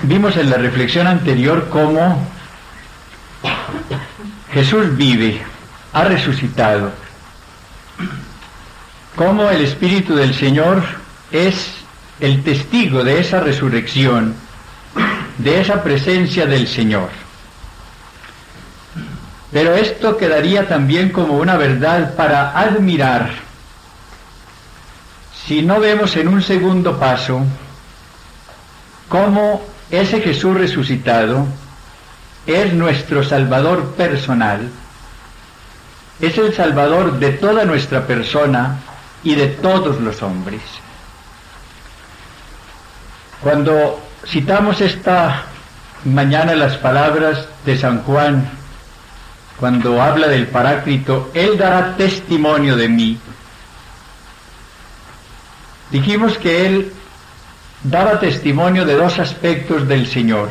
Vimos en la reflexión anterior cómo Jesús vive, ha resucitado, cómo el Espíritu del Señor es el testigo de esa resurrección, de esa presencia del Señor. Pero esto quedaría también como una verdad para admirar si no vemos en un segundo paso cómo ese Jesús resucitado es nuestro Salvador personal, es el Salvador de toda nuestra persona y de todos los hombres. Cuando citamos esta mañana las palabras de San Juan, cuando habla del Paráclito, Él dará testimonio de mí, dijimos que Él daba testimonio de dos aspectos del Señor.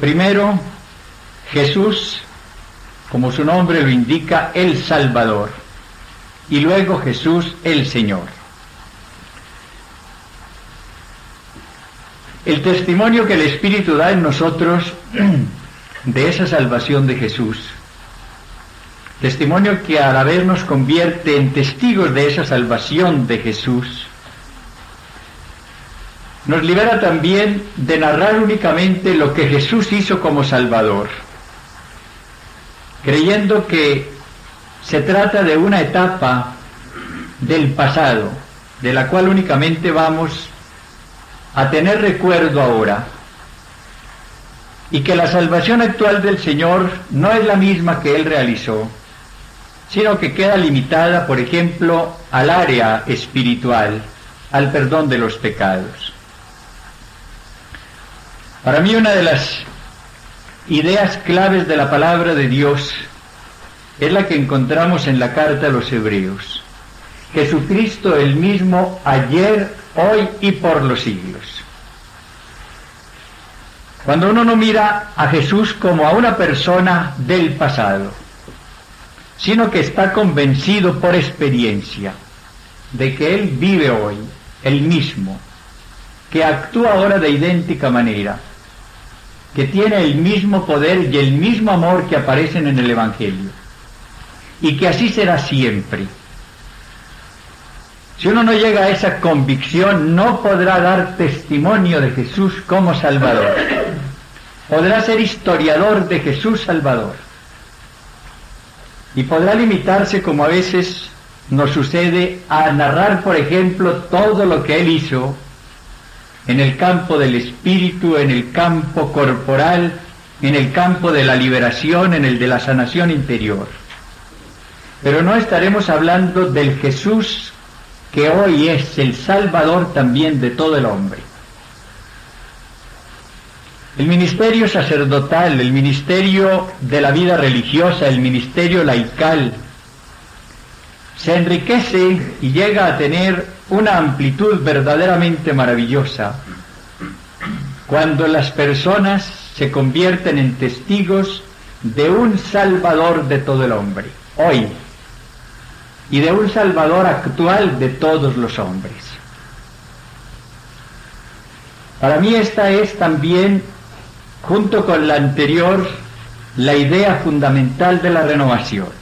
Primero, Jesús, como su nombre lo indica, el Salvador, y luego Jesús el Señor. El testimonio que el Espíritu da en nosotros de esa salvación de Jesús, testimonio que a la vez nos convierte en testigos de esa salvación de Jesús, nos libera también de narrar únicamente lo que Jesús hizo como Salvador, creyendo que se trata de una etapa del pasado, de la cual únicamente vamos a tener recuerdo ahora, y que la salvación actual del Señor no es la misma que Él realizó, sino que queda limitada, por ejemplo, al área espiritual, al perdón de los pecados. Para mí una de las ideas claves de la palabra de Dios es la que encontramos en la carta a los Hebreos. Jesucristo el mismo ayer, hoy y por los siglos. Cuando uno no mira a Jesús como a una persona del pasado, sino que está convencido por experiencia de que Él vive hoy, el mismo, que actúa ahora de idéntica manera, que tiene el mismo poder y el mismo amor que aparecen en el Evangelio, y que así será siempre. Si uno no llega a esa convicción, no podrá dar testimonio de Jesús como Salvador. Podrá ser historiador de Jesús Salvador. Y podrá limitarse, como a veces nos sucede, a narrar, por ejemplo, todo lo que Él hizo en el campo del espíritu, en el campo corporal, en el campo de la liberación, en el de la sanación interior. Pero no estaremos hablando del Jesús que hoy es el Salvador también de todo el hombre. El ministerio sacerdotal, el ministerio de la vida religiosa, el ministerio laical, se enriquece y llega a tener una amplitud verdaderamente maravillosa cuando las personas se convierten en testigos de un Salvador de todo el hombre, hoy, y de un Salvador actual de todos los hombres. Para mí esta es también, junto con la anterior, la idea fundamental de la renovación.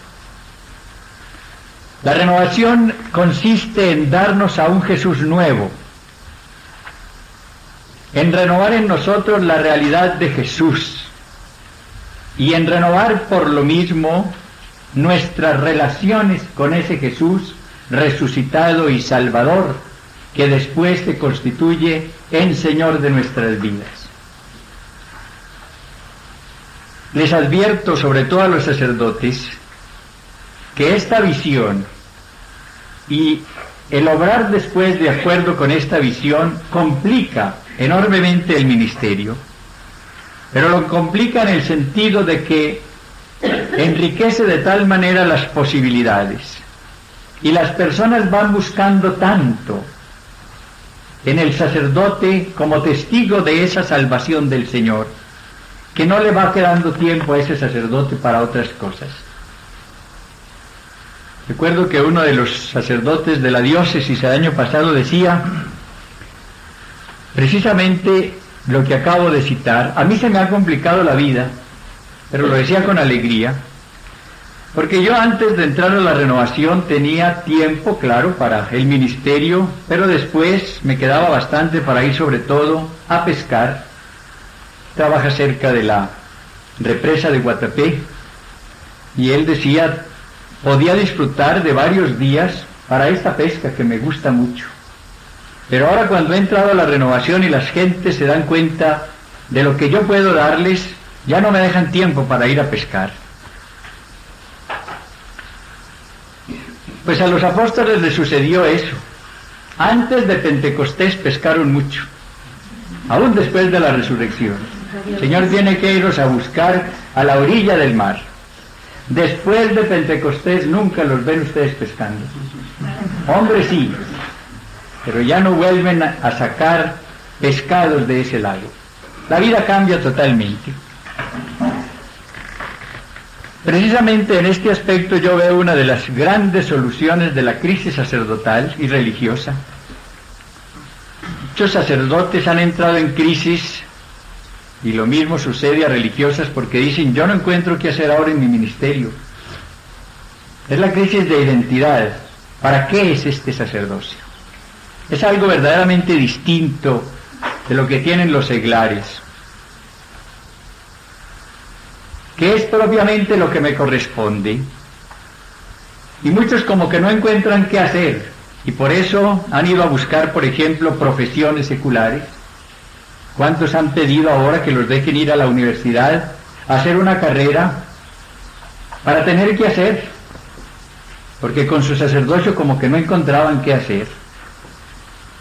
La renovación consiste en darnos a un Jesús nuevo, en renovar en nosotros la realidad de Jesús y en renovar por lo mismo nuestras relaciones con ese Jesús resucitado y Salvador que después se constituye en Señor de nuestras vidas. Les advierto, sobre todo a los sacerdotes, que esta visión y el obrar después de acuerdo con esta visión complica enormemente el ministerio, pero lo complica en el sentido de que enriquece de tal manera las posibilidades y las personas van buscando tanto en el sacerdote como testigo de esa salvación del Señor que no le va quedando tiempo a ese sacerdote para otras cosas. Recuerdo que uno de los sacerdotes de la diócesis el año pasado decía precisamente lo que acabo de citar. A mí se me ha complicado la vida, pero lo decía con alegría, porque yo antes de entrar a la renovación tenía tiempo, claro, para el ministerio, pero después me quedaba bastante para ir sobre todo a pescar. Trabaja cerca de la represa de Guatapé, y él decía, podía disfrutar de varios días para esta pesca que me gusta mucho. Pero ahora cuando he entrado a la renovación y las gentes se dan cuenta de lo que yo puedo darles, ya no me dejan tiempo para ir a pescar. Pues a los apóstoles les sucedió eso. Antes de Pentecostés pescaron mucho, aún después de la resurrección. El Señor tiene que irlos a buscar a la orilla del mar. Después de Pentecostés nunca los ven ustedes pescando. Hombres sí, pero ya no vuelven a sacar pescados de ese lago. La vida cambia totalmente. Precisamente en este aspecto yo veo una de las grandes soluciones de la crisis sacerdotal y religiosa. Muchos sacerdotes han entrado en crisis, y lo mismo sucede a religiosas, porque dicen, yo no encuentro qué hacer ahora en mi ministerio. Es la crisis de identidad. ¿Para qué es este sacerdocio? Es algo verdaderamente distinto de lo que tienen los seglares, que es propiamente lo que me corresponde. Y muchos como que no encuentran qué hacer, y por eso han ido a buscar, por ejemplo, profesiones seculares. ¿Cuántos han pedido ahora que los dejen ir a la universidad a hacer una carrera para tener que hacer? Porque con su sacerdocio como que no encontraban qué hacer.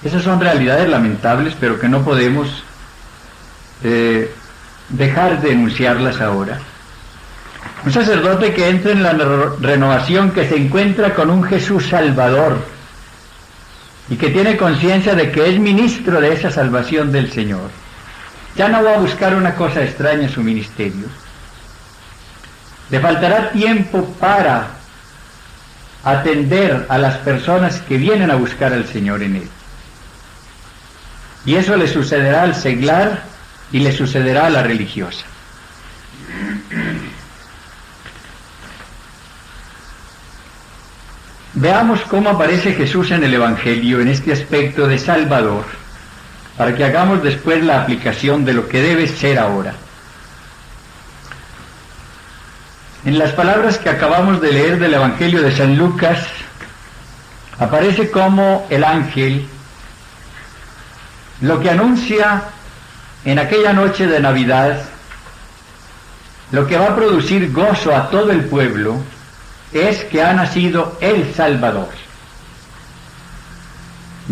Esas son realidades lamentables, pero que no podemos dejar de enunciarlas ahora. Un sacerdote que entra en la renovación, que se encuentra con un Jesús Salvador y que tiene conciencia de que es ministro de esa salvación del Señor, ya no va a buscar una cosa extraña en su ministerio. Le faltará tiempo para atender a las personas que vienen a buscar al Señor en él. Y eso le sucederá al seglar y le sucederá a la religiosa. Veamos cómo aparece Jesús en el Evangelio en este aspecto de Salvador, para que hagamos después la aplicación de lo que debe ser ahora. En las palabras que acabamos de leer del Evangelio de San Lucas, aparece como el ángel lo que anuncia en aquella noche de Navidad, lo que va a producir gozo a todo el pueblo, es que ha nacido el Salvador.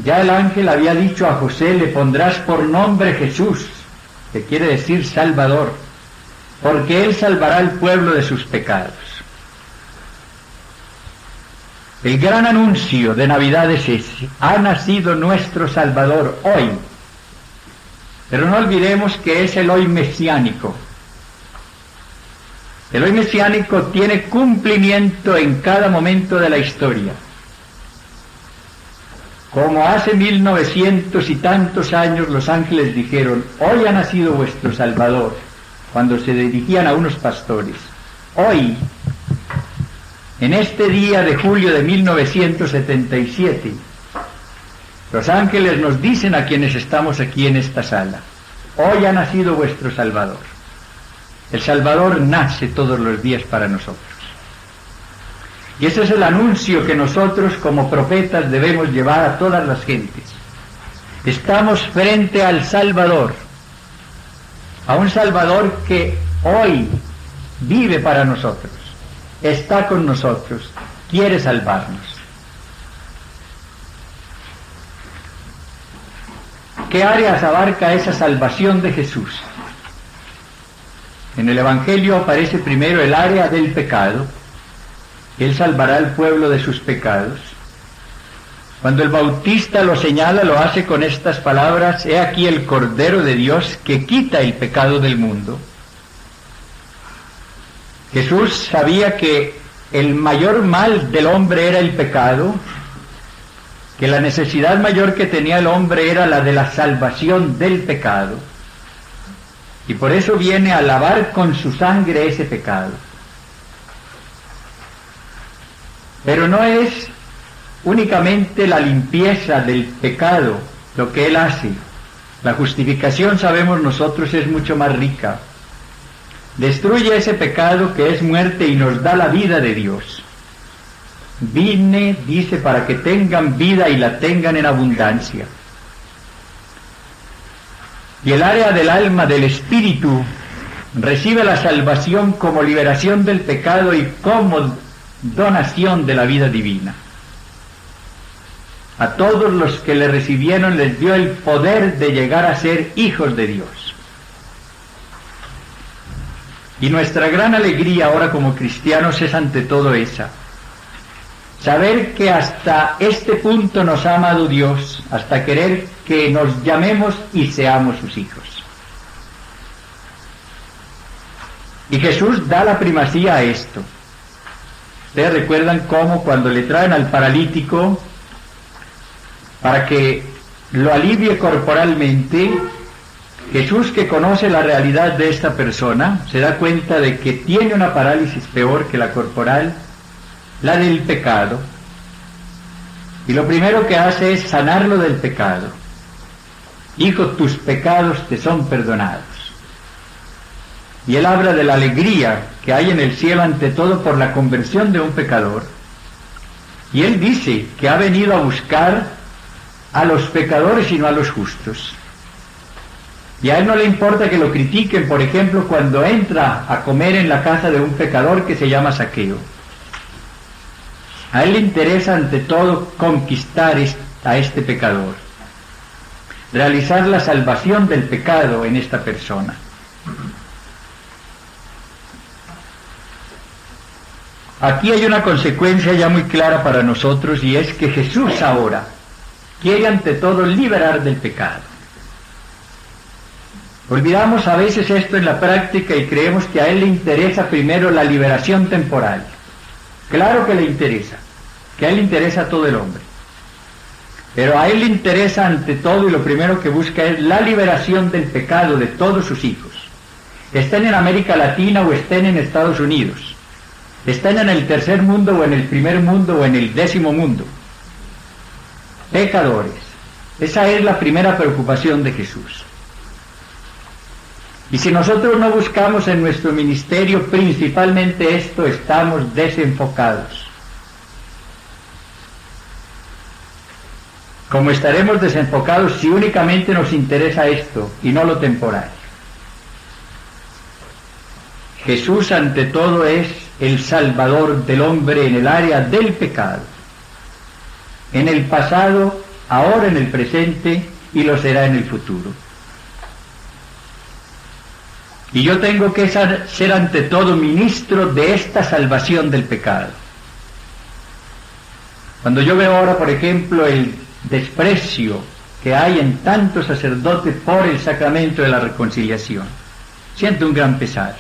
Ya el ángel había dicho a José, le pondrás por nombre Jesús, que quiere decir Salvador, porque él salvará al pueblo de sus pecados. El gran anuncio de Navidad es ese: ha nacido nuestro Salvador hoy. Pero no olvidemos que es el hoy mesiánico. El hoy mesiánico tiene cumplimiento en cada momento de la historia. Como hace 1900 y tantos años los ángeles dijeron, hoy ha nacido vuestro Salvador, cuando se dirigían a unos pastores. Hoy, en este día de julio de 1977, los ángeles nos dicen a quienes estamos aquí en esta sala, hoy ha nacido vuestro Salvador. El Salvador nace todos los días para nosotros. Y ese es el anuncio que nosotros como profetas debemos llevar a todas las gentes. Estamos frente al Salvador, a un Salvador que hoy vive para nosotros, está con nosotros, quiere salvarnos. ¿Qué áreas abarca esa salvación de Jesús? En el Evangelio aparece primero el área del pecado. Él salvará al pueblo de sus pecados. Cuando el Bautista lo señala, lo hace con estas palabras: he aquí el Cordero de Dios que quita el pecado del mundo. Jesús sabía que el mayor mal del hombre era el pecado, que la necesidad mayor que tenía el hombre era la de la salvación del pecado. y por eso viene a lavar con su sangre ese pecado. Pero no es únicamente la limpieza del pecado lo que Él hace. La justificación, sabemos nosotros, es mucho más rica. Destruye ese pecado que es muerte y nos da la vida de Dios. Vine, dice, para que tengan vida y la tengan en abundancia. Y el área del alma, del espíritu, recibe la salvación como liberación del pecado y como donación de la vida divina. A todos los que le recibieron les dio el poder de llegar a ser hijos de Dios. Y nuestra gran alegría ahora como cristianos es ante todo esa. Saber que hasta este punto nos ha amado Dios, hasta querer que nos llamemos y seamos sus hijos. Y Jesús da la primacía a esto. Ustedes recuerdan cómo cuando le traen al paralítico para que lo alivie corporalmente, Jesús, que conoce la realidad de esta persona, se da cuenta de que tiene una parálisis peor que la corporal, la del pecado, y lo primero que hace es sanarlo del pecado. Hijo, tus pecados te son perdonados. Y él habla de la alegría que hay en el cielo ante todo por la conversión de un pecador. Y él dice que ha venido a buscar a los pecadores y no a los justos. Y a él no le importa que lo critiquen, por ejemplo, cuando entra a comer en la casa de un pecador que se llama Zaqueo. A él le interesa ante todo conquistar a este pecador, realizar la salvación del pecado en esta persona. Aquí hay una consecuencia ya muy clara para nosotros, y es que Jesús ahora quiere ante todo liberar del pecado. Olvidamos a veces esto en la práctica y creemos que a Él le interesa primero la liberación temporal. Claro que le interesa, que a Él le interesa a todo el hombre. Pero a Él le interesa ante todo, y lo primero que busca es la liberación del pecado de todos sus hijos. Estén en América Latina o estén en Estados Unidos. Estén en el tercer mundo o en el primer mundo o en el 10º mundo. Pecadores. Esa es la primera preocupación de Jesús. Y si nosotros no buscamos en nuestro ministerio principalmente esto, estamos desenfocados. Como estaremos desenfocados si únicamente nos interesa esto y no lo temporal. Jesús ante todo es el Salvador del hombre en el área del pecado. En el pasado, ahora en el presente y lo será en el futuro. Y yo tengo que ser ante todo ministro de esta salvación del pecado. Cuando yo veo ahora, por ejemplo, el desprecio que hay en tantos sacerdotes por el sacramento de la reconciliación, siento un gran pesar,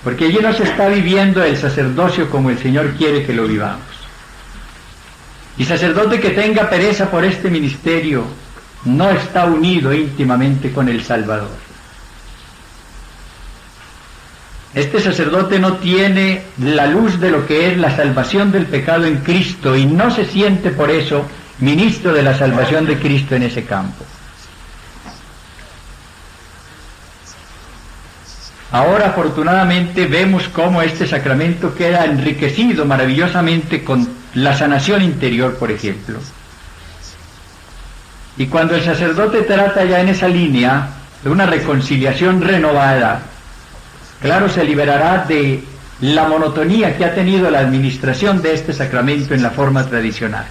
porque allí no se está viviendo el sacerdocio como el Señor quiere que lo vivamos. Y sacerdote que tenga pereza por este ministerio no está unido íntimamente con el Salvador. Este sacerdote no tiene la luz de lo que es la salvación del pecado en Cristo y no se siente por eso ministro de la salvación de Cristo en ese campo. Ahora afortunadamente vemos cómo este sacramento queda enriquecido maravillosamente con la sanación interior, por ejemplo. Y cuando el sacerdote trata ya en esa línea de una reconciliación renovada, claro, se liberará de la monotonía que ha tenido la administración de este sacramento en la forma tradicional.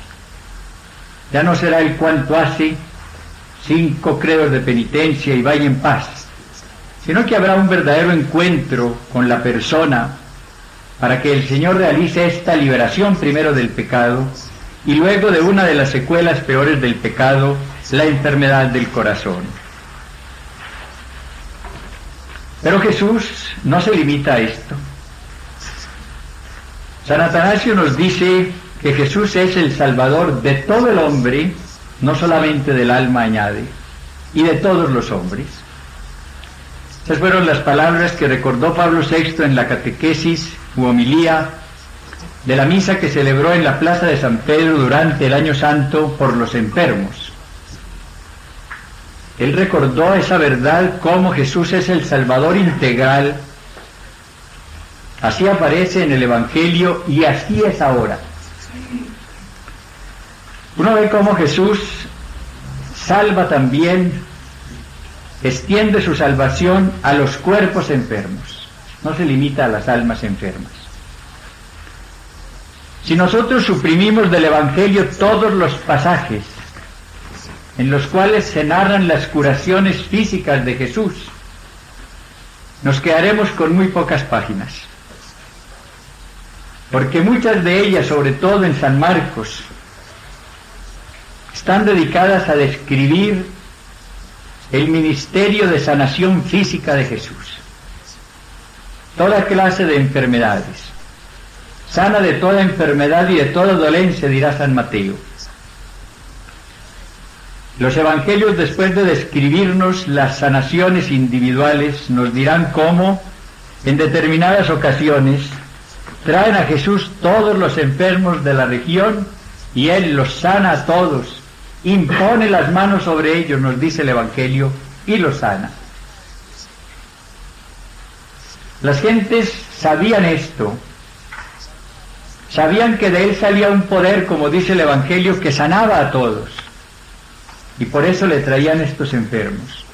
Ya no será el cuanto hace 5 credos de penitencia y vaya en paz, sino que habrá un verdadero encuentro con la persona para que el Señor realice esta liberación primero del pecado y luego de una de las secuelas peores del pecado, la enfermedad del corazón. Pero Jesús no se limita a esto. San Atanasio nos dice que Jesús es el Salvador de todo el hombre, no solamente del alma, añade, y de todos los hombres. Esas fueron las palabras que recordó Pablo VI en la catequesis u homilía de la misa que celebró en la Plaza de San Pedro durante el Año Santo por los enfermos. Él recordó esa verdad, cómo Jesús es el Salvador integral. Así aparece en el Evangelio y así es ahora. Uno ve cómo Jesús salva también, extiende su salvación a los cuerpos enfermos, no se limita a las almas enfermas. Si nosotros suprimimos del Evangelio todos los pasajes en los cuales se narran las curaciones físicas de Jesús, nos quedaremos con muy pocas páginas, porque muchas de ellas, sobre todo en San Marcos, están dedicadas a describir el ministerio de sanación física de Jesús. Toda clase de enfermedades. Sana de toda enfermedad y de toda dolencia, dirá San Mateo. Los evangelios, después de describirnos las sanaciones individuales, nos dirán cómo, en determinadas ocasiones, traen a Jesús todos los enfermos de la región y Él los sana a todos, impone las manos sobre ellos, nos dice el Evangelio, y los sana. Las gentes sabían esto, sabían que de Él salía un poder, como dice el Evangelio, que sanaba a todos, y por eso le traían estos enfermos.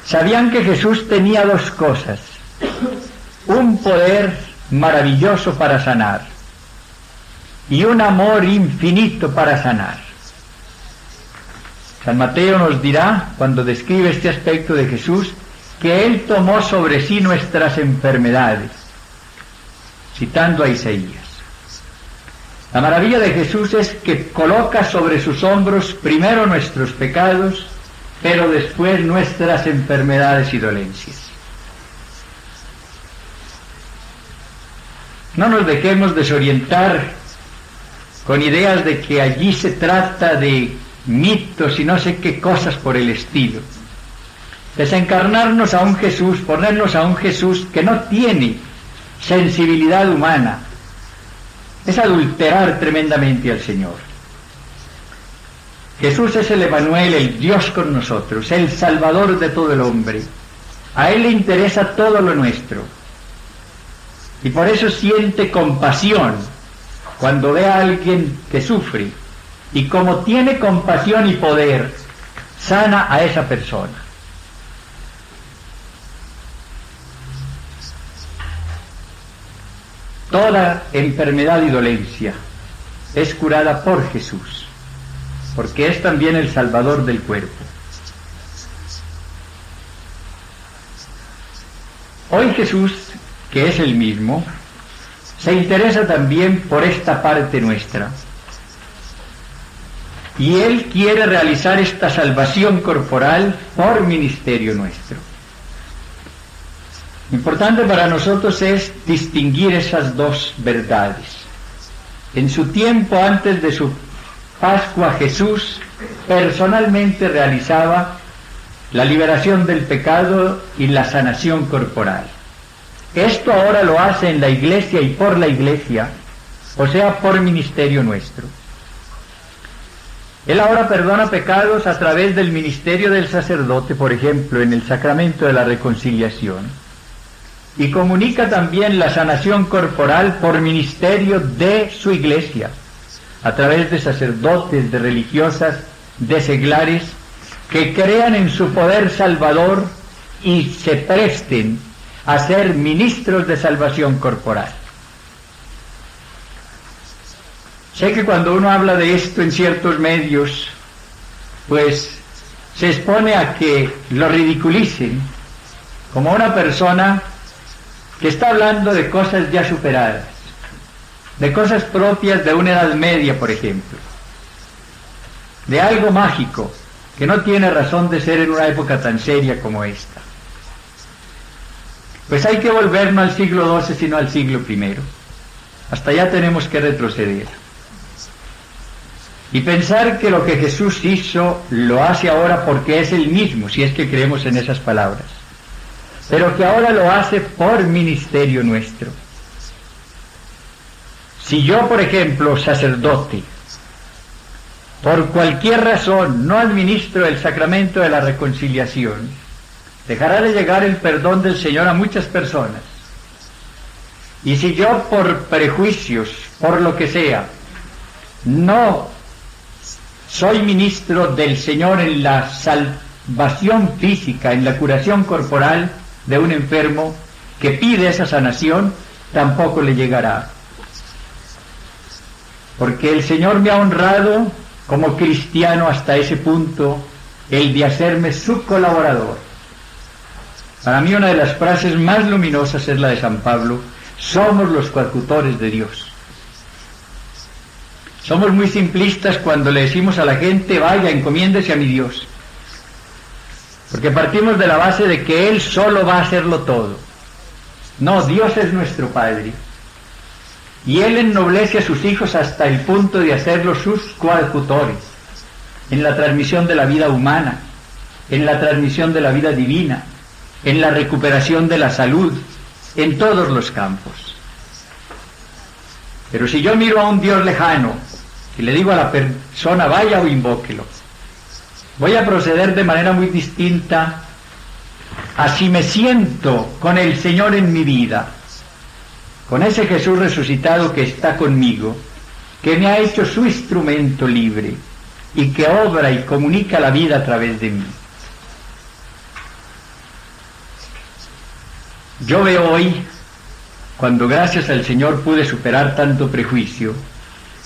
Sabían que Jesús tenía dos cosas: un poder maravilloso para sanar y un amor infinito para sanar. San Mateo nos dirá, cuando describe este aspecto de Jesús, que Él tomó sobre sí nuestras enfermedades, citando a Isaías. La maravilla de Jesús es que coloca sobre sus hombros primero nuestros pecados, pero después nuestras enfermedades y dolencias. No nos dejemos desorientar con ideas de que allí se trata de mitos y no sé qué cosas por el estilo. Desencarnarnos a un Jesús, ponernos a un Jesús que no tiene sensibilidad humana, es adulterar tremendamente al Señor. Jesús es el Emmanuel, el Dios con nosotros, el Salvador de todo el hombre. A Él le interesa todo lo nuestro. Y por eso siente compasión cuando ve a alguien que sufre. Y como tiene compasión y poder, sana a esa persona. Toda enfermedad y dolencia es curada por Jesús, porque es también el Salvador del cuerpo. Hoy Jesús, que es el mismo, se interesa también por esta parte nuestra. Y Él quiere realizar esta salvación corporal por ministerio nuestro. Importante para nosotros es distinguir esas dos verdades. En su tiempo antes de su Pascua, Jesús personalmente realizaba la liberación del pecado y la sanación corporal. Esto ahora lo hace en la Iglesia y por la Iglesia, o sea, por ministerio nuestro. Él ahora perdona pecados a través del ministerio del sacerdote, por ejemplo, en el sacramento de la reconciliación. Y comunica también la sanación corporal por ministerio de su Iglesia, a través de sacerdotes, de religiosas, de seglares, que crean en su poder salvador y se presten a ser ministros de salvación corporal. Sé que cuando uno habla de esto en ciertos medios, pues se expone a que lo ridiculicen como una persona que está hablando de cosas ya superadas, de cosas propias de una edad media, por ejemplo, de algo mágico que no tiene razón de ser en una época tan seria como esta. Pues hay que volver no al siglo XII, sino al siglo I. Hasta allá tenemos que retroceder. Y pensar que lo que Jesús hizo lo hace ahora porque es Él mismo, si es que creemos en esas palabras. pero que ahora lo hace por ministerio nuestro. Si yo, por ejemplo, sacerdote, por cualquier razón no administro el sacramento de la reconciliación, dejará de llegar el perdón del Señor a muchas personas. Y si yo, por prejuicios, por lo que sea, no soy ministro del Señor en la salvación física, en la curación corporal de un enfermo que pide esa sanación, tampoco le llegará. Porque el Señor me ha honrado como cristiano hasta ese punto, el de hacerme su colaborador. Para mí una de las frases más luminosas es la de San Pablo: somos los coadjutores de Dios. Somos muy simplistas cuando le decimos a la gente: vaya, encomiéndese a mi Dios, porque partimos de la base de que Él solo va a hacerlo todo. No, Dios es nuestro Padre, y Él ennoblece a sus hijos hasta el punto de hacerlos sus coadjutores, en la transmisión de la vida humana, en la transmisión de la vida divina, en la recuperación de la salud, en todos los campos. Pero si yo miro a un Dios lejano y le digo a la persona: vaya o invóquelo, voy a proceder de manera muy distinta a si me siento con el Señor en mi vida, con ese Jesús resucitado que está conmigo, que me ha hecho su instrumento libre y que obra y comunica la vida a través de mí. Yo veo hoy, cuando gracias al Señor pude superar tanto prejuicio,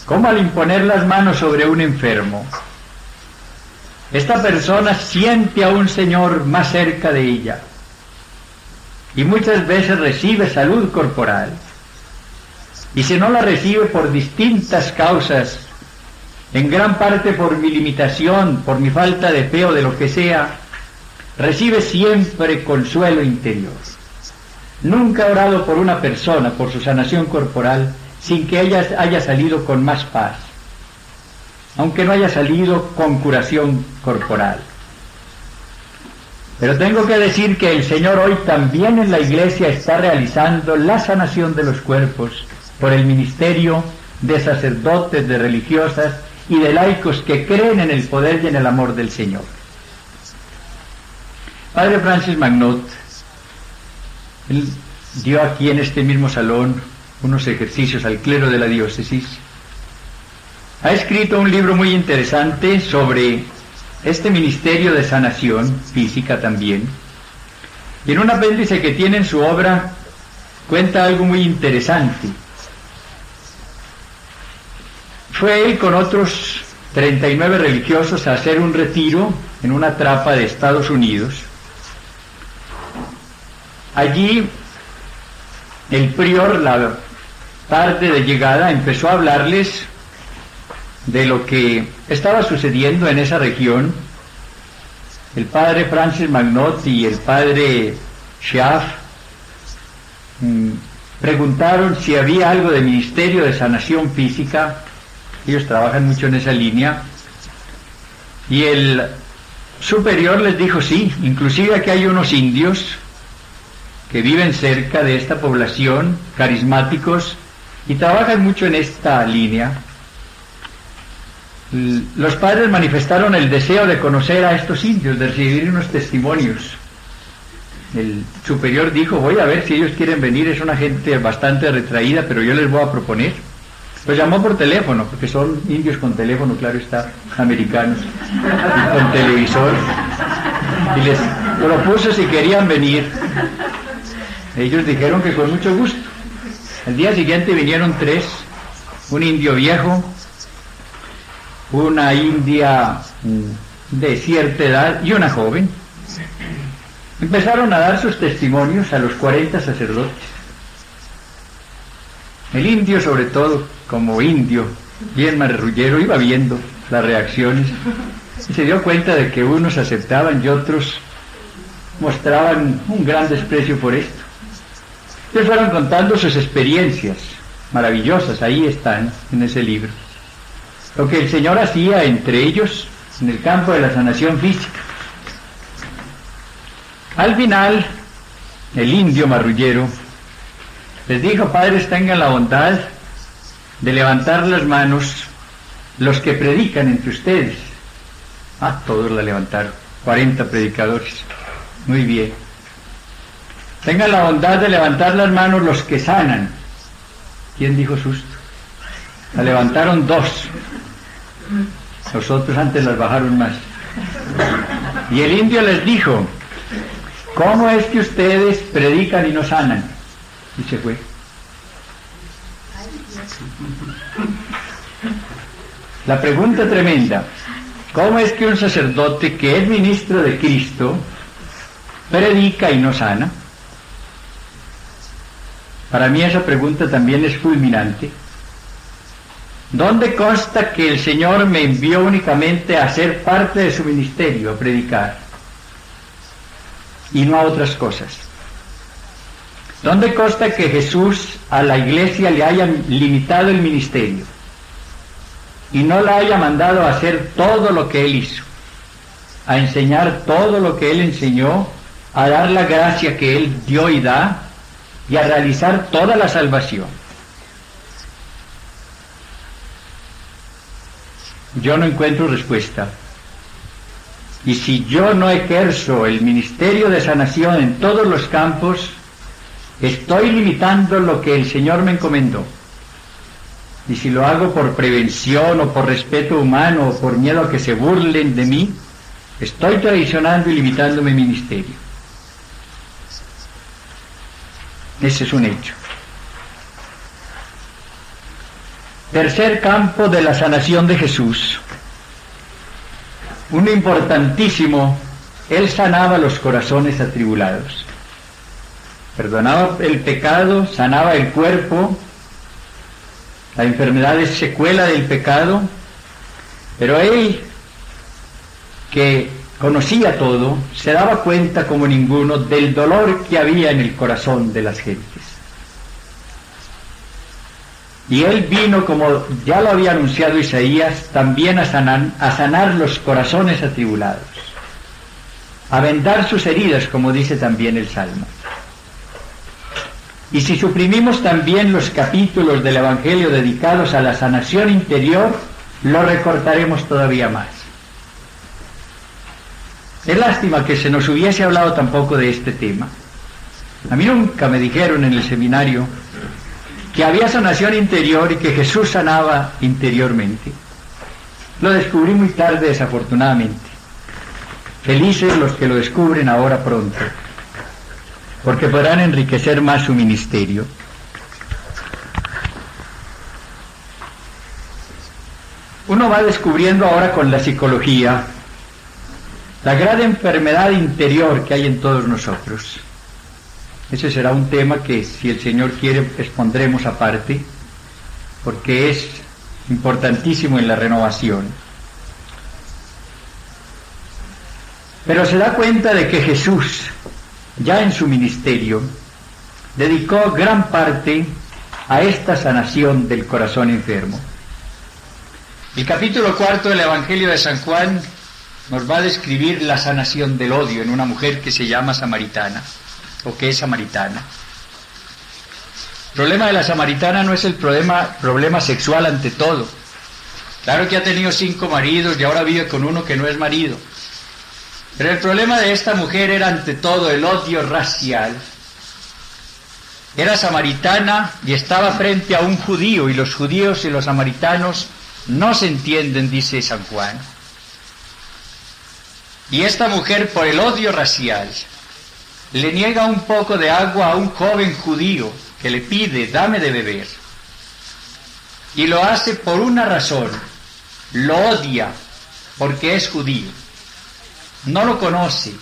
cómo al imponer las manos sobre un enfermo, esta persona siente a un Señor más cerca de ella y muchas veces recibe salud corporal. Y si no la recibe por distintas causas, en gran parte por mi limitación, por mi falta de fe o de lo que sea, recibe siempre consuelo interior. Nunca he orado por una persona, por su sanación corporal, sin que ella haya salido con más paz, aunque no haya salido con curación corporal. Pero tengo que decir que el Señor hoy también en la Iglesia está realizando la sanación de los cuerpos por el ministerio de sacerdotes, de religiosas y de laicos que creen en el poder y en el amor del Señor. Padre Francis Magnot, él dio aquí en este mismo salón unos ejercicios al clero de la diócesis. Ha escrito un libro muy interesante sobre este ministerio de sanación física también. Y en un apéndice que tiene en su obra cuenta algo muy interesante. Fue él con otros 39 religiosos a hacer un retiro en una trapa de Estados Unidos. Allí el prior, la tarde de llegada, empezó a hablarles de lo que estaba sucediendo en esa región. El padre Francis Magnot y el padre Schaaf preguntaron si había algo de ministerio de sanación física. Ellos trabajan mucho en esa línea. Y el superior les dijo sí, inclusive aquí hay unos indios que viven cerca de esta población, carismáticos, y trabajan mucho en esta línea. Los padres manifestaron el deseo de conocer a estos indios, de recibir unos testimonios. El superior dijo: voy a ver si ellos quieren venir, es una gente bastante retraída, pero yo les voy a proponer. Los llamó por teléfono, porque son indios con teléfono, claro está, americanos, y con televisor, y les propuso si querían venir. Ellos dijeron que con mucho gusto. Al día siguiente vinieron 3, un indio viejo, una india de cierta edad y una joven. Empezaron a dar sus testimonios a los 40 sacerdotes. El indio, sobre todo, como indio, bien marrullero, iba viendo las reacciones y se dio cuenta de que unos aceptaban y otros mostraban un gran desprecio por esto. Ellos fueron contando sus experiencias maravillosas, ahí están, en ese libro. Lo que el Señor hacía entre ellos en el campo de la sanación física. Al final, el indio marrullero, les dijo: padres, tengan la bondad de levantar las manos los que predican entre ustedes. Todos la levantaron, 40 predicadores. Muy bien. Tengan la bondad de levantar las manos los que sanan. ¿Quién dijo susto? La levantaron 2. Los otros antes las bajaron más. Y el indio les dijo: ¿cómo es que ustedes predican y no sanan? Y se fue. La pregunta tremenda: ¿cómo es que un sacerdote que es ministro de Cristo predica y no sana? Para mí esa pregunta también es fulminante. ¿Dónde consta que el Señor me envió únicamente a ser parte de su ministerio, a predicar, y no a otras cosas? ¿Dónde consta que Jesús a la iglesia le haya limitado el ministerio y no la haya mandado a hacer todo lo que Él hizo, a enseñar todo lo que Él enseñó, a dar la gracia que Él dio y da, y a realizar toda la salvación? Yo no encuentro respuesta. Y si yo no ejerzo el ministerio de sanación en todos los campos, estoy limitando lo que el Señor me encomendó. Y si lo hago por prevención o por respeto humano o por miedo a que se burlen de mí, estoy traicionando y limitando mi ministerio. Ese es un hecho. Tercer campo de la sanación de Jesús. Uno importantísimo: Él sanaba los corazones atribulados. Perdonaba el pecado, sanaba el cuerpo. La enfermedad es secuela del pecado, pero Él, que conocía todo, se daba cuenta como ninguno del dolor que había en el corazón de las gentes. Y Él vino, como ya lo había anunciado Isaías, también a sanar los corazones atribulados, a vendar sus heridas, como dice también el Salmo. Y si suprimimos también los capítulos del Evangelio dedicados a la sanación interior, lo recortaremos todavía más. Es lástima que se nos hubiese hablado tampoco de este tema. A mí nunca me dijeron en el seminario que había sanación interior y que Jesús sanaba interiormente. Lo descubrí muy tarde, desafortunadamente. Felices los que lo descubren ahora pronto, porque podrán enriquecer más su ministerio. Uno va descubriendo ahora con la psicología la gran enfermedad interior que hay en todos nosotros. Ese será un tema que, si el Señor quiere, expondremos aparte, porque es importantísimo en la renovación. Pero se da cuenta de que Jesús, ya en su ministerio, dedicó gran parte a esta sanación del corazón enfermo. El capítulo 4 del Evangelio de San Juan nos va a describir la sanación del odio en una mujer que se llama samaritana, o que es samaritana. El problema de la samaritana no es el problema sexual ante todo. Claro que ha tenido 5 maridos y ahora vive con uno que no es marido. Pero el problema de esta mujer era ante todo el odio racial. Era samaritana y estaba frente a un judío, y los judíos y los samaritanos no se entienden, dice San Juan. Y esta mujer, por el odio racial, le niega un poco de agua a un joven judío que le pide: dame de beber. Y lo hace por una razón: lo odia porque es judío. No lo conoce,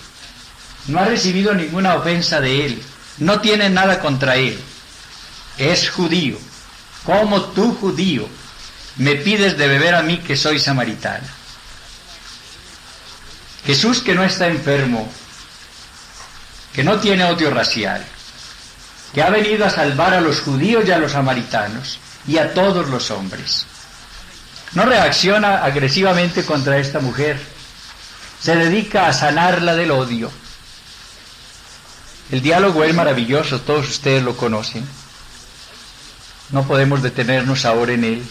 no ha recibido ninguna ofensa de él, no tiene nada contra él. Es judío. ¿Cómo tú, judío, me pides de beber a mí, que soy samaritana? Jesús, que no está enfermo, que no tiene odio racial, que ha venido a salvar a los judíos y a los samaritanos y a todos los hombres, no reacciona agresivamente contra esta mujer, se dedica a sanarla del odio. El diálogo es maravilloso, todos ustedes lo conocen. No podemos detenernos ahora en él.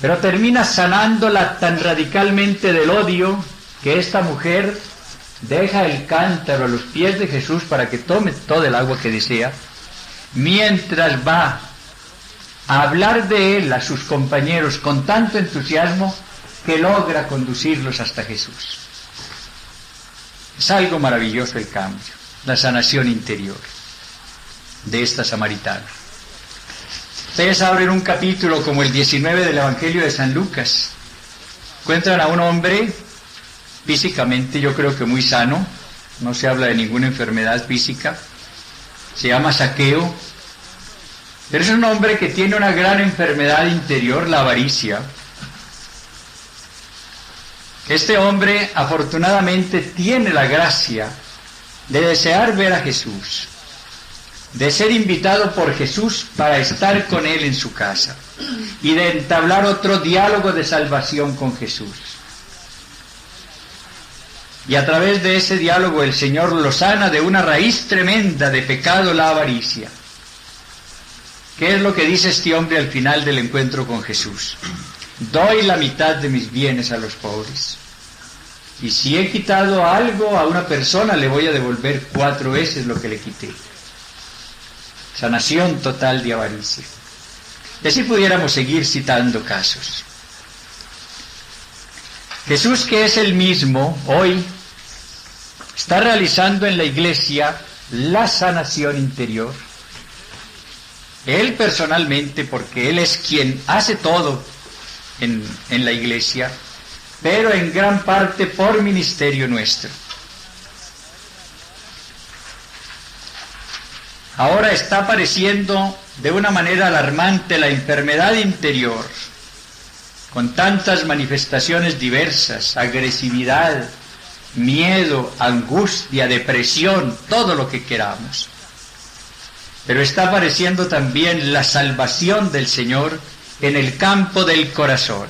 Pero termina sanándola tan radicalmente del odio que esta mujer deja el cántaro a los pies de Jesús para que tome todo el agua que desea, mientras va a hablar de él a sus compañeros con tanto entusiasmo que logra conducirlos hasta Jesús. Es algo maravilloso el cambio, la sanación interior de esta samaritana. Ustedes abren un capítulo como el 19 del Evangelio de San Lucas. Encuentran a un hombre físicamente, yo creo que muy sano, no se habla de ninguna enfermedad física, se llama Zaqueo, pero es un hombre que tiene una gran enfermedad interior, la avaricia. Este hombre afortunadamente tiene la gracia de desear ver a Jesús, de ser invitado por Jesús para estar con él en su casa y de entablar otro diálogo de salvación con Jesús. Y a través de ese diálogo el Señor lo sana de una raíz tremenda de pecado, la avaricia. ¿Qué es lo que dice este hombre al final del encuentro con Jesús? Doy la mitad de mis bienes a los pobres. Y si he quitado algo a una persona, le voy a devolver 4 veces lo que le quité. Sanación total de avaricia. Y así pudiéramos seguir citando casos. Jesús, que es el mismo, hoy está realizando en la iglesia la sanación interior. Él personalmente, porque Él es quien hace todo en la iglesia, pero en gran parte por ministerio nuestro. Ahora está apareciendo de una manera alarmante la enfermedad interior, con tantas manifestaciones diversas, agresividad, miedo, angustia, depresión, todo lo que queramos. Pero está apareciendo también la salvación del Señor en el campo del corazón.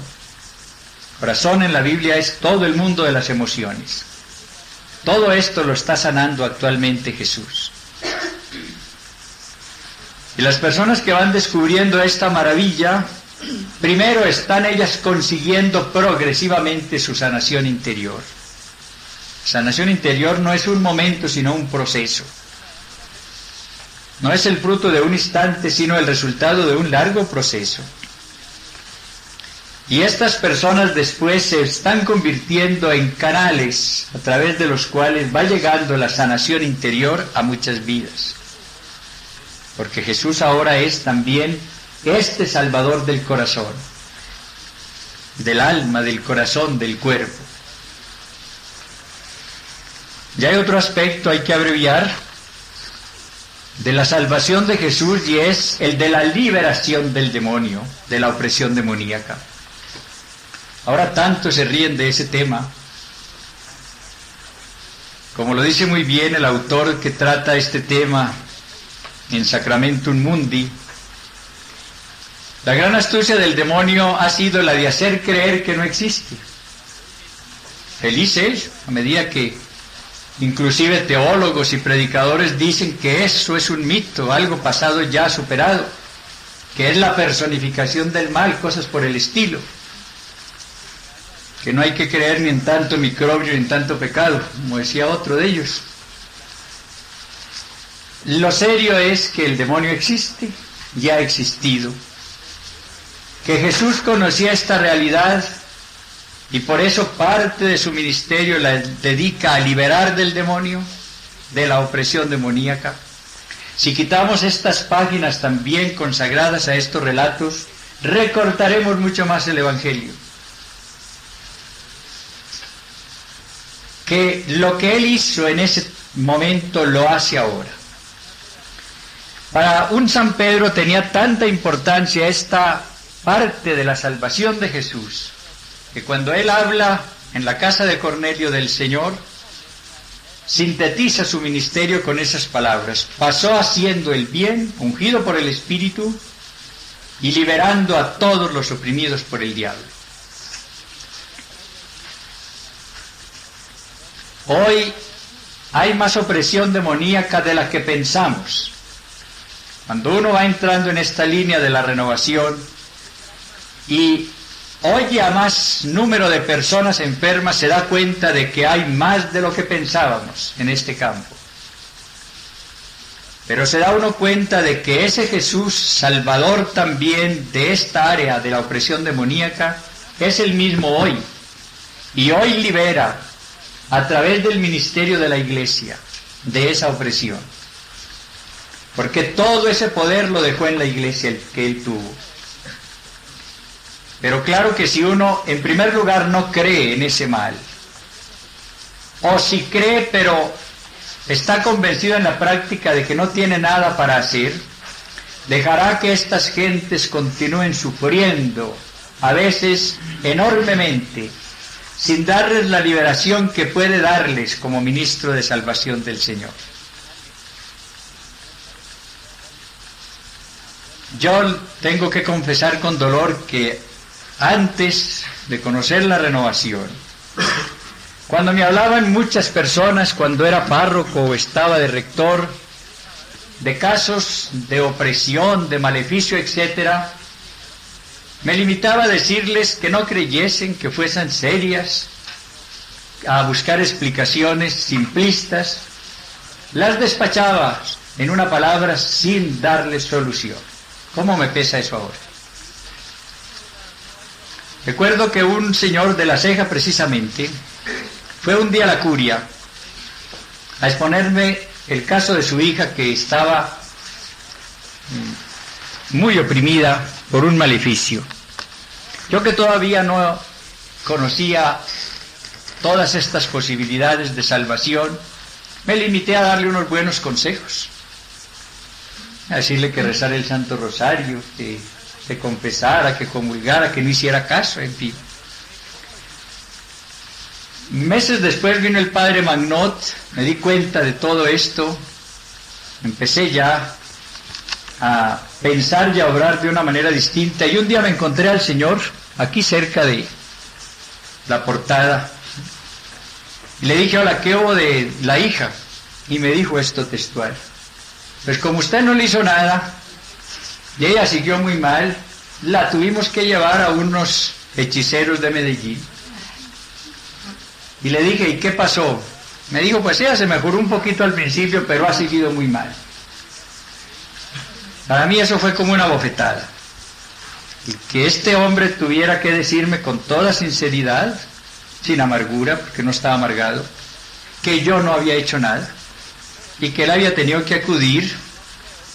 Corazón en la Biblia es todo el mundo de las emociones. Todo esto lo está sanando actualmente Jesús. Y las personas que van descubriendo esta maravilla, primero están ellas consiguiendo progresivamente su sanación interior. Sanación interior no es un momento, sino un proceso. No es el fruto de un instante, sino el resultado de un largo proceso. Y estas personas después se están convirtiendo en canales a través de los cuales va llegando la sanación interior a muchas vidas. Porque Jesús ahora es también este Salvador del corazón, del alma, del corazón, del cuerpo. Y hay otro aspecto, hay que abreviar, de la salvación de Jesús, y es el de la liberación del demonio, de la opresión demoníaca. Ahora tanto se ríen de ese tema. Como lo dice muy bien el autor que trata este tema en Sacramentum Mundi, la gran astucia del demonio ha sido la de hacer creer que no existe. Feliz él, a medida que inclusive teólogos y predicadores dicen que eso es un mito, algo pasado ya superado, que es la personificación del mal, cosas por el estilo, que no hay que creer ni en tanto microbio ni en tanto pecado, como decía otro de ellos. Lo serio es que el demonio existe, ya ha existido, que Jesús conocía esta realidad y por eso parte de su ministerio la dedica a liberar del demonio, de la opresión demoníaca. Si quitamos estas páginas también consagradas a estos relatos, recortaremos mucho más el Evangelio. Que lo que él hizo en ese momento lo hace ahora. Para un San Pedro tenía tanta importancia esta parte de la salvación de Jesús, que cuando él habla en la casa de Cornelio del Señor, sintetiza su ministerio con esas palabras: pasó haciendo el bien, ungido por el Espíritu, y liberando a todos los oprimidos por el diablo. Hoy hay más opresión demoníaca de la que pensamos. Cuando uno va entrando en esta línea de la renovación y oye a más número de personas enfermas, se da cuenta de que hay más de lo que pensábamos en este campo. Pero se da uno cuenta de que ese Jesús, Salvador también de esta área de la opresión demoníaca, es el mismo hoy. Y hoy libera a través del ministerio de la Iglesia de esa opresión. Porque todo ese poder lo dejó en la Iglesia que él tuvo. Pero claro que si uno, en primer lugar, no cree en ese mal, o si cree pero está convencido en la práctica de que no tiene nada para hacer, dejará que estas gentes continúen sufriendo, a veces enormemente, sin darles la liberación que puede darles como ministro de salvación del Señor. Yo tengo que confesar con dolor que antes de conocer la renovación, cuando me hablaban muchas personas, cuando era párroco o estaba de rector, de casos de opresión, de maleficio, etc., me limitaba a decirles que no creyesen, que fuesen serias, a buscar explicaciones simplistas. Las despachaba, en una palabra, sin darles solución. ¿Cómo me pesa eso ahora? Recuerdo que un señor de La Ceja, precisamente, fue un día a la curia a exponerme el caso de su hija que estaba muy oprimida por un maleficio. Yo que todavía no conocía todas estas posibilidades de salvación, me limité a darle unos buenos consejos, a decirle que rezara el Santo Rosario, que se confesara, que comulgara, que no hiciera caso, en fin. Meses después vino el padre Magnot, me di cuenta de todo esto, empecé ya a pensar y a obrar de una manera distinta, y un día me encontré al Señor aquí cerca de la portada, y le dije: hola, ¿qué hubo de la hija? Y me dijo esto textual: pues como usted no le hizo nada, y ella siguió muy mal, la tuvimos que llevar a unos hechiceros de Medellín. Y le dije: ¿y qué pasó? Me dijo: pues ella se mejoró un poquito al principio, pero ha seguido muy mal. Para mí eso fue como una bofetada. Y que este hombre tuviera que decirme con toda sinceridad, sin amargura, porque no estaba amargado, que yo no había hecho nada, y que él había tenido que acudir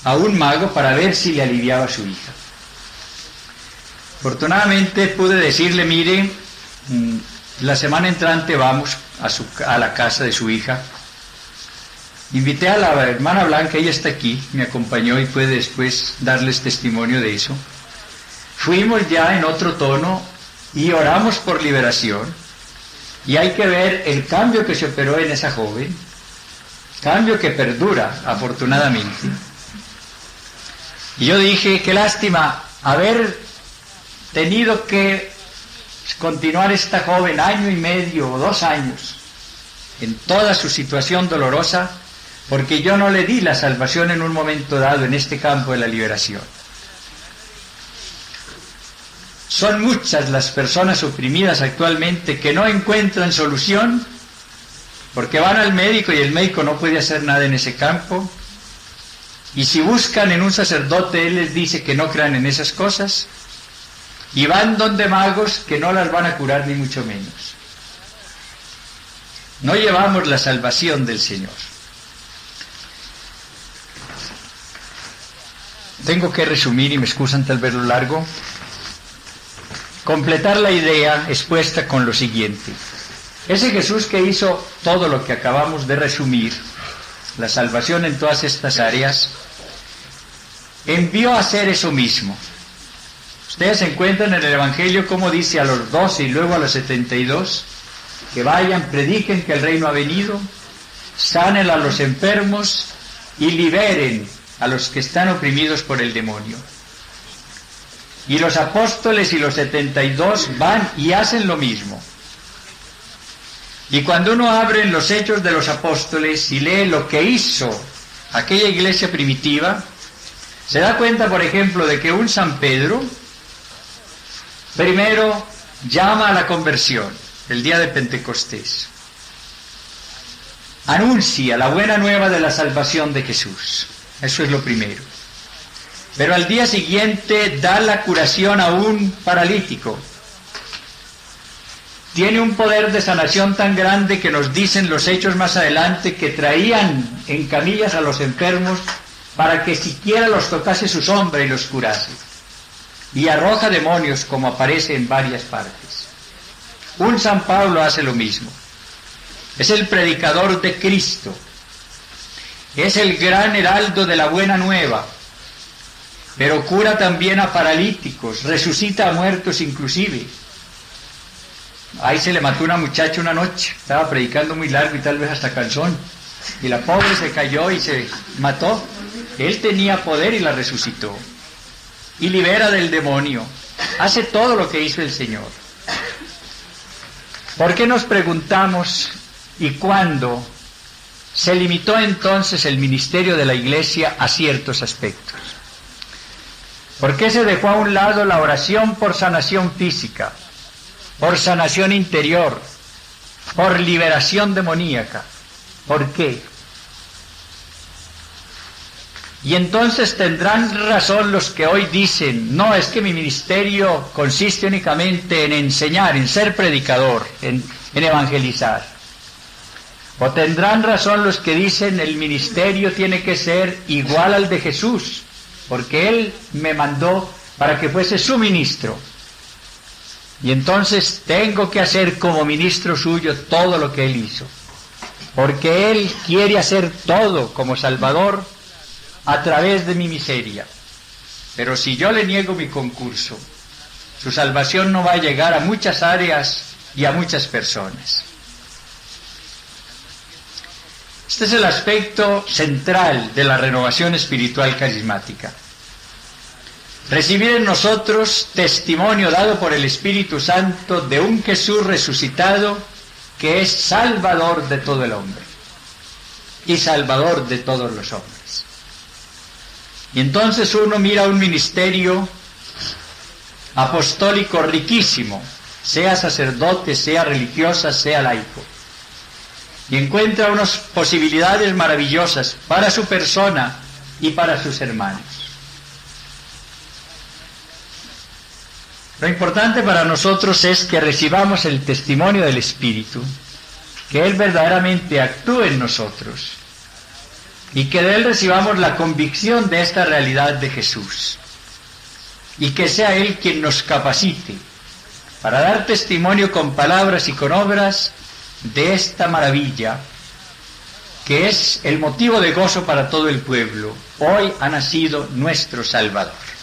a un mago para ver si le aliviaba a su hija. Afortunadamente pude decirle: mire, la semana entrante vamos a la casa de su hija. Invité a la hermana Blanca, ella está aquí, me acompañó y puede después darles testimonio de eso. Fuimos ya en otro tono y oramos por liberación, y hay que ver el cambio que se operó en esa joven, cambio que perdura afortunadamente. Y yo dije: qué lástima haber tenido que continuar esta joven año y medio o 2 años en toda su situación dolorosa, porque yo no le di la salvación en un momento dado en este campo de la liberación. Son muchas las personas oprimidas actualmente que no encuentran solución porque van al médico y el médico no puede hacer nada en ese campo, y si buscan en un sacerdote, él les dice que no crean en esas cosas, y van donde magos que no las van a curar ni mucho menos. No llevamos la salvación del Señor. Tengo que resumir, y me excusan tal vez lo largo, completar la idea expuesta con lo siguiente. Ese Jesús que hizo todo lo que acabamos de resumir, la salvación en todas estas áreas, envió a hacer eso mismo. Ustedes encuentran en el Evangelio cómo dice a los 12 y luego a los 72, que vayan, prediquen que el reino ha venido, sanen a los enfermos y liberen a los que están oprimidos por el demonio. Y los apóstoles y los 72 van y hacen lo mismo. Y cuando uno abre en los Hechos de los Apóstoles y lee lo que hizo aquella iglesia primitiva, se da cuenta, por ejemplo, de que un San Pedro primero llama a la conversión el día de Pentecostés. Anuncia la buena nueva de la salvación de Jesús. Eso es lo primero. Pero al día siguiente da la curación a un paralítico. Tiene un poder de sanación tan grande que nos dicen los Hechos más adelante que traían en camillas a los enfermos para que siquiera los tocase su sombra y los curase. Y arroja demonios, como aparece en varias partes. Un San Pablo hace lo mismo. Es el predicador de Cristo. Es el gran heraldo de la buena nueva. Pero cura también a paralíticos, resucita a muertos inclusive. Ahí se le mató una muchacha una noche, estaba predicando muy largo y tal vez hasta cansón, y la pobre se cayó y se mató. Él tenía poder y la resucitó, y libera del demonio, hace todo lo que hizo el Señor. ¿Por qué nos preguntamos y cuándo se limitó entonces el ministerio de la Iglesia a ciertos aspectos? ¿Por qué se dejó a un lado la oración por sanación física, por sanación interior, por liberación demoníaca? ¿Por qué? Y entonces tendrán razón los que hoy dicen, no, es que mi ministerio consiste únicamente en enseñar, en ser predicador, en evangelizar. O tendrán razón los que dicen, el ministerio tiene que ser igual al de Jesús, porque Él me mandó para que fuese su ministro. Y entonces tengo que hacer como ministro suyo todo lo que Él hizo, porque Él quiere hacer todo como Salvador a través de mi miseria. Pero si yo le niego mi concurso, su salvación no va a llegar a muchas áreas y a muchas personas. Este es el aspecto central de la renovación espiritual carismática. Recibir en nosotros testimonio dado por el Espíritu Santo de un Jesús resucitado que es Salvador de todo el hombre y Salvador de todos los hombres. Y entonces uno mira un ministerio apostólico riquísimo, sea sacerdote, sea religiosa, sea laico, y encuentra unas posibilidades maravillosas para su persona y para sus hermanos. Lo importante para nosotros es que recibamos el testimonio del Espíritu, que Él verdaderamente actúe en nosotros y que de Él recibamos la convicción de esta realidad de Jesús y que sea Él quien nos capacite para dar testimonio con palabras y con obras de esta maravilla que es el motivo de gozo para todo el pueblo. Hoy ha nacido nuestro Salvador.